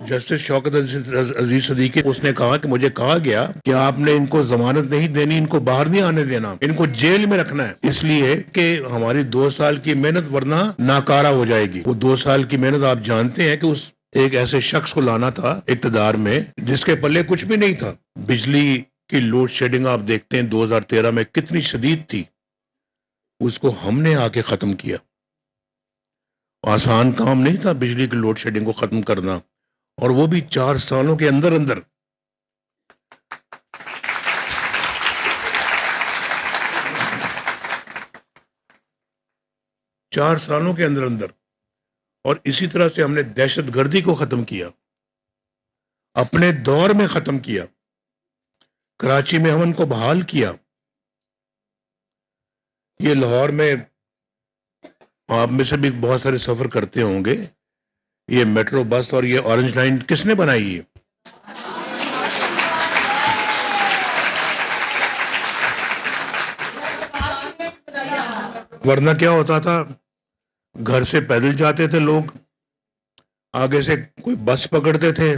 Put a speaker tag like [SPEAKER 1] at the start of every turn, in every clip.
[SPEAKER 1] Justice Shaukat Aziz Siddiqui اس نے کہا کہ مجھے کہا گیا کہ آپ نے ان کو ضمانت نہیں دینی، ان کو باہر نہیں آنے دینا، ان کو جیل میں رکھنا ہے، اس لیے کہ ہماری 2 سال کی محنت ورنہ ناکارہ ہو جائے گی۔ وہ 2 سال کی محنت آپ جانتے ہیں کہ اس ایک ایسے شخص کو لانا تھا اقتدار میں جس کے پلے کچھ بھی نہیں تھا۔ بجلی کی لوڈ شیڈنگ آپ دیکھتے ہیں 2013 میں کتنی شدید تھی، اس کو ہم نے آ کے ختم کیا۔ آسان کام نہیں تھا بجلی کی لوڈ شیڈنگ کو ختم کرنا، اور وہ بھی 4 سالوں کے اندر اندر۔ چار سالوں کے اندر اندر۔ اور اسی طرح سے ہم نے دہشت گردی کو ختم کیا، اپنے دور میں ختم کیا۔ کراچی میں ہم ان کو بحال کیا۔ یہ لاہور میں آپ میں سے بھی بہت سارے سفر کرتے ہوں گے، یہ میٹرو بس اور یہ اورنج لائن کس نے بنائی ہے؟ ورنہ کیا ہوتا تھا، گھر سے پیدل جاتے تھے لوگ، آگے سے کوئی بس پکڑتے تھے،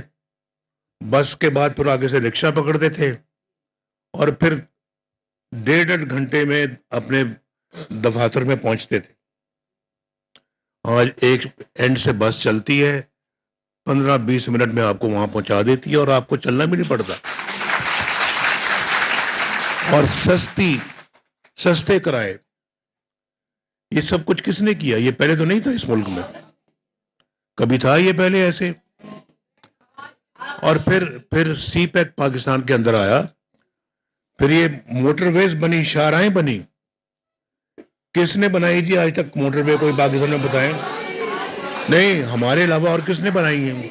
[SPEAKER 1] بس کے بعد پھر آگے سے رکشہ پکڑتے تھے، اور پھر 1.5 گھنٹے میں اپنے دفاتر میں پہنچتے تھے۔ آج ایک اینڈ سے بس چلتی ہے، 15-20 منٹ میں آپ کو وہاں پہنچا دیتی ہے، اور آپ کو چلنا بھی نہیں پڑتا، اور سستے کرائے۔ یہ سب کچھ کس نے کیا؟ یہ پہلے تو نہیں تھا اس ملک میں، کبھی تھا یہ پہلے ایسے؟ اور پھر سی پیک پاکستان کے اندر آیا، پھر یہ موٹر ویز بنی، شاہراہیں بنی۔ کس نے بنائی جی آج تک موٹر وے؟ کوئی پاکستان میں بتائیں؟ نہیں، ہمارے علاوہ اور کس نے بنائی ہیں؟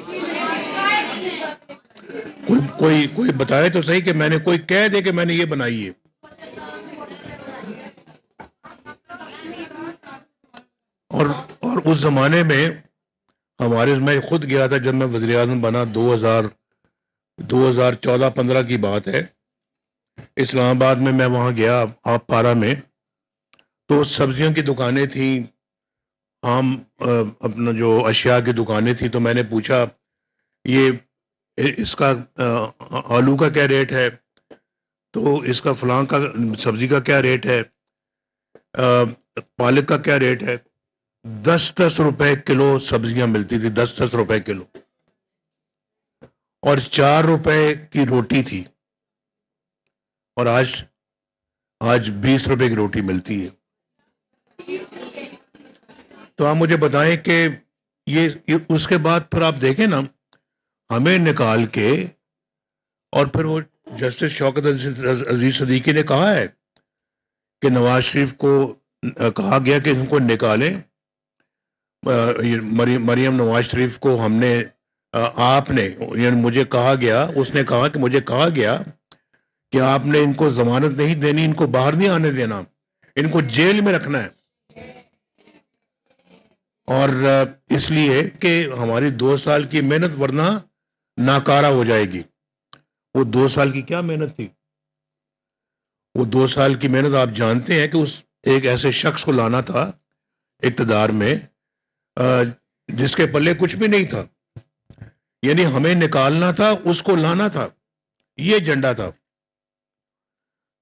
[SPEAKER 1] کوئی بتائے تو صحیح کہ میں نے، کوئی کہہ دے کہ میں نے یہ بنائی ہے۔ اور اس زمانے میں میں خود گیا تھا جب میں وزیر اعظم بنا، 2014-15 کی بات ہے، اسلام آباد میں وہاں گیا، آپ پارا میں، تو سبزیوں کی دکانیں تھیں، عام اپنا جو اشیاء کی دکانیں تھیں، تو میں نے پوچھا یہ اس کا آلو کا کیا ریٹ ہے، تو اس کا فلاں کا سبزی کا کیا ریٹ ہے، پالک کا کیا ریٹ ہے۔ 10 روپے کلو سبزیاں ملتی تھی، 10 روپے کلو، اور 4 روپے کی روٹی تھی، اور آج 20 روپے کی روٹی ملتی ہے۔ تو آپ مجھے بتائیں کہ یہ اس کے بعد پھر آپ دیکھیں نا، ہمیں نکال کے، اور پھر وہ جسٹس شوکت عزیز صدیقی نے کہا ہے کہ نواز شریف کو کہا گیا کہ ان کو نکالیں، مریم نواز شریف کو ہم نے، آپ نے، یعنی مجھے کہا گیا، اس نے کہا کہ مجھے کہا گیا کہ آپ نے ان کو ضمانت نہیں دینی، ان کو باہر نہیں آنے دینا، ان کو جیل میں رکھنا ہے، اور اس لیے کہ ہماری 2 سال کی محنت ورنہ ناکارہ ہو جائے گی۔ وہ 2 سال کی کیا محنت تھی؟ وہ 2 سال کی محنت آپ جانتے ہیں کہ اس ایک ایسے شخص کو لانا تھا اقتدار میں جس کے پلے کچھ بھی نہیں تھا، یعنی ہمیں نکالنا تھا، اس کو لانا تھا، یہ ایجنڈا تھا۔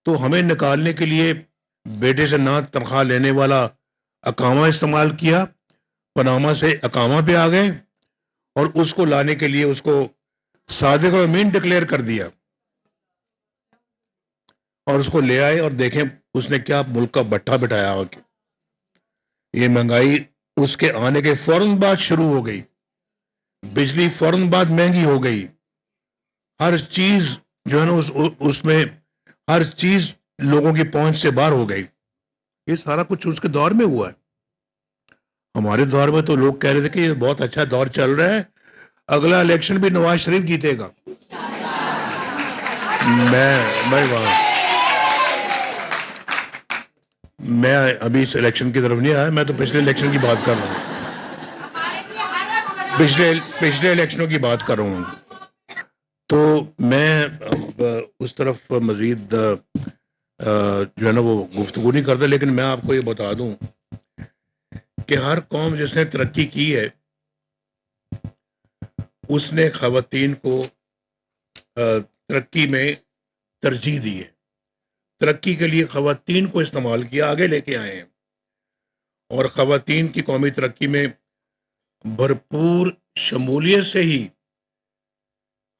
[SPEAKER 1] تو ہمیں نکالنے کے لیے بیٹے سے نہ تنخواہ لینے والا اقامہ استعمال کیا، پاناما سے اقامہ پہ آ گئے، اور اس کو لانے کے لیے اس کو صادق و امین ڈکلیئر کر دیا، اور اس کو لے آئے، اور دیکھیں اس نے کیا ملک کا بٹھا بٹھایا ہو کے۔ یہ مہنگائی اس کے آنے کے فوراً بعد شروع ہو گئی، بجلی فوراً بعد مہنگی ہو گئی، ہر چیز جو ہے نا اس میں ہر چیز لوگوں کی پہنچ سے باہر ہو گئی۔ یہ سارا کچھ اس کے دور میں ہوا ہے۔ ہمارے دور میں تو لوگ کہہ رہے تھے کہ یہ بہت اچھا دور چل رہا ہے، اگلا الیکشن بھی نواز شریف جیتے گا۔ میں ابھی اس الیکشن کی طرف نہیں آیا، میں تو پچھلے الیکشن کی بات کر رہا ہوں، پچھلے الیکشنوں کی بات کر رہا ہوں۔ تو میں اس طرف مزید جو ہے نا وہ گفتگو نہیں کرتا، لیکن میں آپ کو یہ بتا دوں کہ ہر قوم جس نے ترقی کی ہے اس نے خواتین کو ترقی میں ترجیح دی ہے، ترقی کے لیے خواتین کو استعمال کیا، آگے لے کے آئے ہیں، اور خواتین کی قومی ترقی میں بھرپور شمولیت سے ہی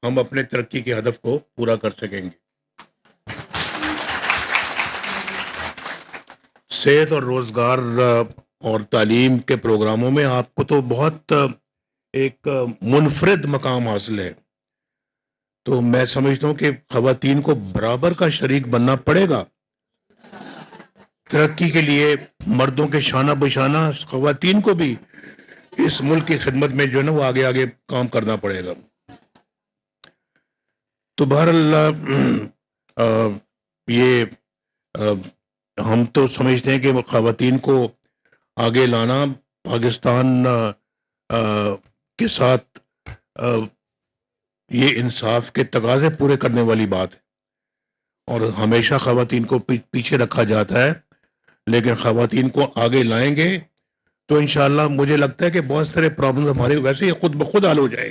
[SPEAKER 1] ہم اپنے ترقی کے ہدف کو پورا کر سکیں گے۔ صحت اور روزگار اور تعلیم کے پروگراموں میں آپ کو تو بہت ایک منفرد مقام حاصل ہے، تو میں سمجھتا ہوں کہ خواتین کو برابر کا شریک بننا پڑے گا ترقی کے لیے۔ مردوں کے شانہ بشانہ خواتین کو بھی اس ملک کی خدمت میں جو ہے نا وہ آگے آگے کام کرنا پڑے گا۔ تو بہرحال یہ ہم تو سمجھتے ہیں کہ خواتین کو آگے لانا پاکستان کے ساتھ یہ انصاف کے تقاضے پورے کرنے والی بات ہے، اور ہمیشہ خواتین کو پیچھے رکھا جاتا ہے، لیکن خواتین کو آگے لائیں گے تو انشاءاللہ مجھے لگتا ہے کہ بہت سارے پرابلم ہمارے ویسے ہی خود بخود حل ہو جائے۔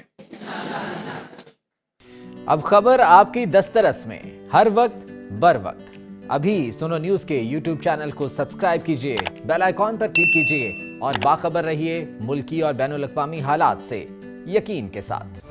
[SPEAKER 2] اب خبر آپ کی دسترس میں، ہر وقت بر وقت۔ ابھی سنو نیوز کے یوٹیوب چینل کو سبسکرائب کیجئے، بیل آئیکن پر کلک کیجئے اور باخبر رہیے ملکی اور بین الاقوامی حالات سے یقین کے ساتھ۔